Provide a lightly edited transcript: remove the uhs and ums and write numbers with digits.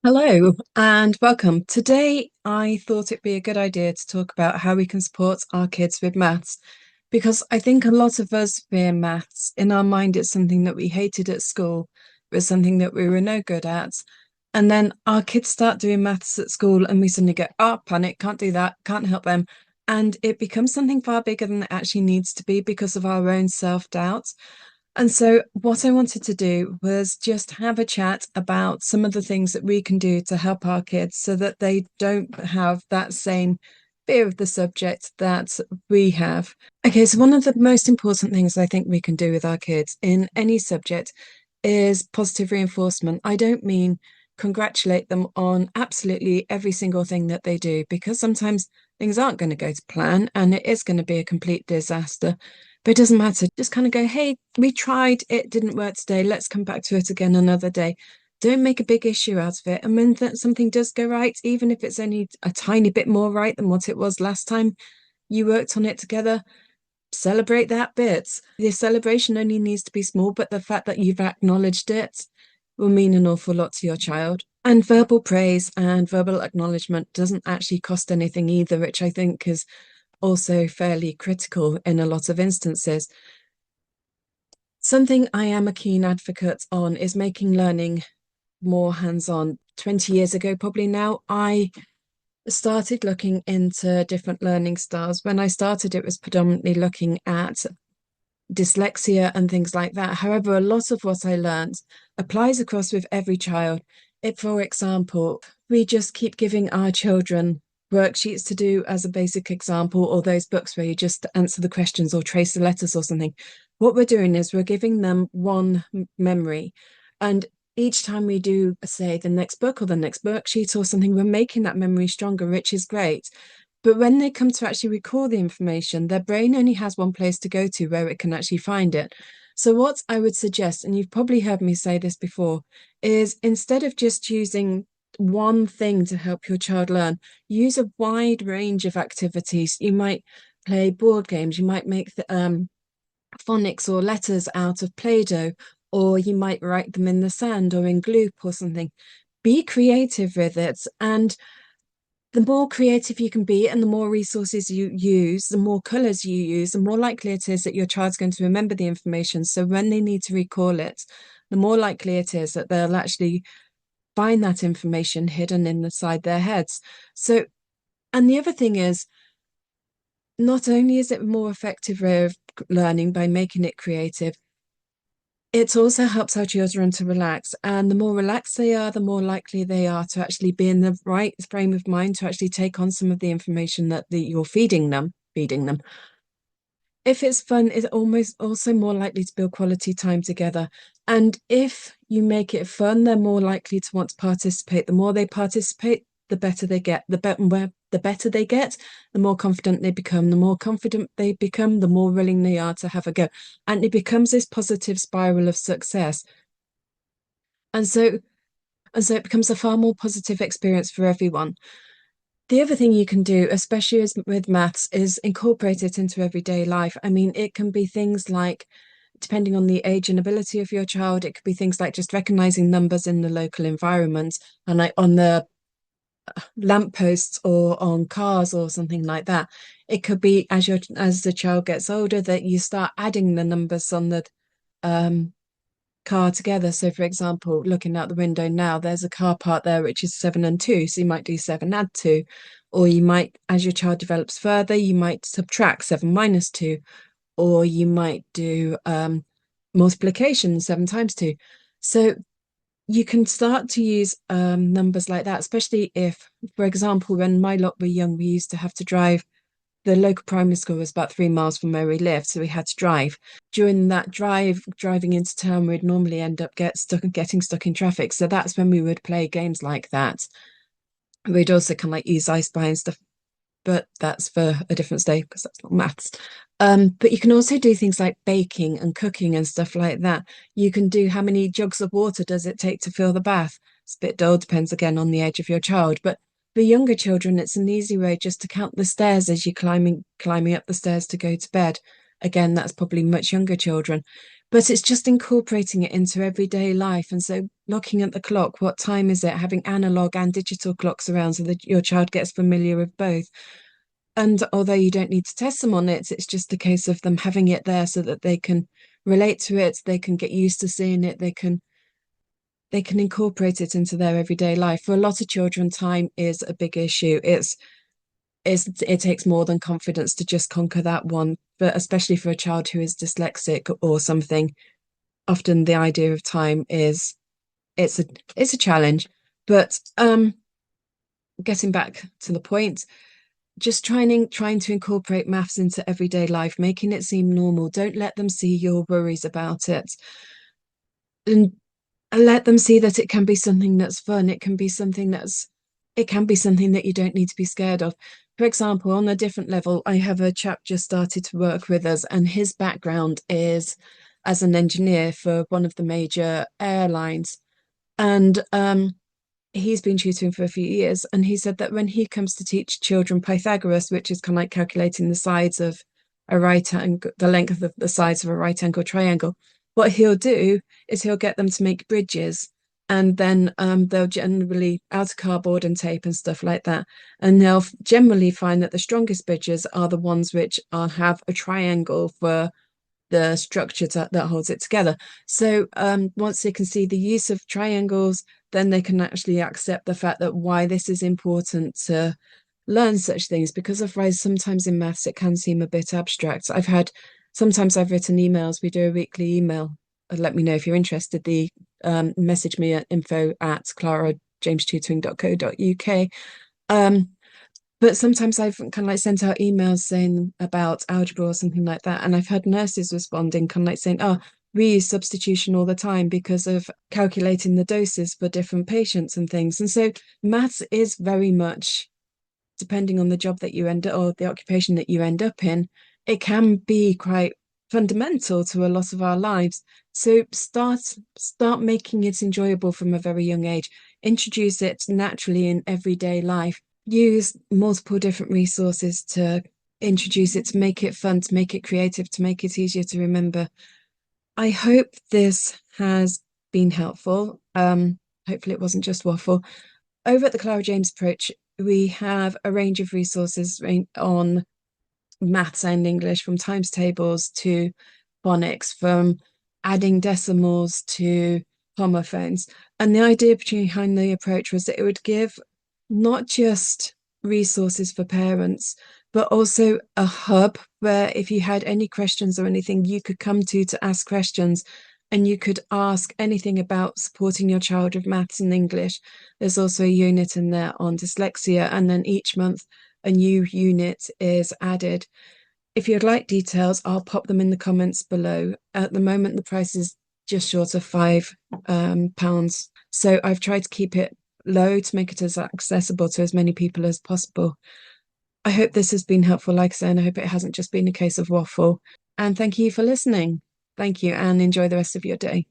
Hello and welcome. Today, I thought it'd be a good idea to talk about how we can support our kids with maths because I think a lot of us fear maths. In our mind, it's something that we hated at school, it was something that we were no good at. And then our kids start doing maths at school, and we suddenly go, oh, panic, can't do that, can't help them. And it becomes something far bigger than it actually needs to be because of our own self-doubt. And so, what I wanted to do was just have a chat about some of the things that we can do to help our kids so that they don't have that same fear of the subject that we have. Okay, so one of the most important things I think we can do with our kids in any subject is positive reinforcement. I don't mean congratulate them on absolutely every single thing that they do, because sometimes things aren't going to go to plan and it is going to be a complete disaster. But it doesn't matter. Just kind of go, hey, we tried, it didn't work today. Let's come back to it again another day. Don't make a big issue out of it. And when something does go right, even if it's only a tiny bit more right than what it was last time you worked on it together, celebrate that bit. The celebration only needs to be small, but the fact that you've acknowledged it will mean an awful lot to your child. And verbal praise and verbal acknowledgement doesn't actually cost anything either, which I think is also fairly critical in a lot of instances. Something I am a keen advocate on is making learning more hands-on. 20 years ago, probably now, I started looking into different learning styles. When I started, it was predominantly looking at dyslexia and things like that. However, a lot of what I learned applies across with every child. For example, we just keep giving our children worksheets to do as a basic example, or those books where you just answer the questions or trace the letters or something. What we're doing is we're giving them one memory. And each time we do, say, the next book or the next worksheet or something, we're making that memory stronger, which is great. But when they come to actually recall the information, their brain only has one place to go to where it can actually find it. So, what I would suggest, and you've probably heard me say this before, is instead of just using one thing to help your child learn, use a wide range of activities. You might play board games, you might make phonics or letters out of Play-Doh, or you might write them in the sand or in Gloop or something. Be creative with it. And the more creative you can be and the more resources you use, the more colors you use, the more likely it is that your child's going to remember the information. So when they need to recall it, the more likely it is that they'll actually find that information hidden inside their heads. So, and the other thing is, not only is it a more effective way of learning by making it creative, it also helps our children to relax. And the more relaxed they are, the more likely they are to actually be in the right frame of mind to actually take on some of the information that you're feeding them. If it's fun, it's almost also more likely to build quality time together. And if you make it fun, they're more likely to want to participate. The more they participate, the better they get. The better they get, the more confident they become. The more confident they become, the more willing they are to have a go. And it becomes this positive spiral of success. And so it becomes a far more positive experience for everyone. The other thing you can do, especially with maths, is incorporate it into everyday life. I mean, it can be things like, depending on the age and ability of your child, it could be things like just recognizing numbers in the local environment and like on the lampposts or on cars or something like that. It could be as the child gets older that you start adding the numbers on the um, car together. So, for example, looking out the window now, there's a car part there which is 7 and 2. So you might do 7 add 2, or you might, as your child develops further, you might subtract 7 - 2, or you might do multiplication 7 times 2. So you can start to use numbers like that, especially if, for example, when my lot were young, we used to have to drive. The local primary school was about 3 miles from where we lived, so we had to drive. During that driving into town, we'd normally end up getting stuck in traffic. So that's when we would play games like that. We'd also kind of like use I Spy and stuff, but that's for a different day because that's not maths. But you can also do things like baking and cooking and stuff like that. You can do how many jugs of water does it take to fill the bath? It's a bit dull, depends again on the age of your child. But for younger children, it's an easy way just to count the stairs as you're climbing up the stairs to go to bed. Again, that's probably much younger children. But it's just incorporating it into everyday life. And so looking at the clock, what time is it, having analog and digital clocks around so that your child gets familiar with both. And although you don't need to test them on it, it's just a case of them having it there so that they can relate to it, they can get used to seeing it, they can incorporate it into their everyday life. For a lot of children, time is a big issue. It takes more than confidence to just conquer that one, but especially for a child who is dyslexic or something, often the idea of time is it's a it's a challenge. But getting back to the point, just trying to incorporate maths into everyday life, making it seem normal. Don't let them see your worries about it. And let them see that it can be something that's fun. It can be something that you don't need to be scared of. For example, on a different level, I have a chap just started to work with us, and his background is as an engineer for one of the major airlines. And he's been tutoring for a few years, and he said that when he comes to teach children Pythagoras, which is kind of like calculating the sides of a right angle, the length of the sides of a right angle triangle, what he'll do is he'll get them to make bridges, and then they'll generally out of cardboard and tape and stuff like that, and they'll generally find that the strongest bridges are the ones which have a triangle for the structure that holds it together. So once they can see the use of triangles, then they can actually accept the fact that why this is important to learn such things, because otherwise sometimes in maths it can seem a bit abstract. Sometimes I've written emails. We do a weekly email. Let me know if you're interested. The message me at info@clarajamestutoring.co.uk. Um, but sometimes I've kind of like sent out emails saying about algebra or something like that. And I've had nurses responding, kind of like saying, oh, we use substitution all the time because of calculating the doses for different patients and things. And so maths is very much, depending on the job that you end up or the occupation that you end up in, it can be quite fundamental to a lot of our lives. So start making it enjoyable from a very young age. Introduce it naturally in everyday life. Use multiple different resources to introduce it, to make it fun, to make it creative, to make it easier to remember. I hope this has been helpful. Hopefully it wasn't just waffle. Over at the Clara James Approach, we have a range of resources on maths and English, from times tables to phonics, from adding decimals to homophones. And the idea behind the approach was that it would give not just resources for parents, but also a hub where if you had any questions or anything, you could come to ask questions, and you could ask anything about supporting your child with maths and English. There's also a unit in there on dyslexia, and then each month a new unit is added. If you'd like details, I'll pop them in the comments below. At the moment, the price is just short of £5. So I've tried to keep it low to make it as accessible to as many people as possible. I hope this has been helpful, like I say, and I hope it hasn't just been a case of waffle. And thank you for listening. Thank you, and enjoy the rest of your day.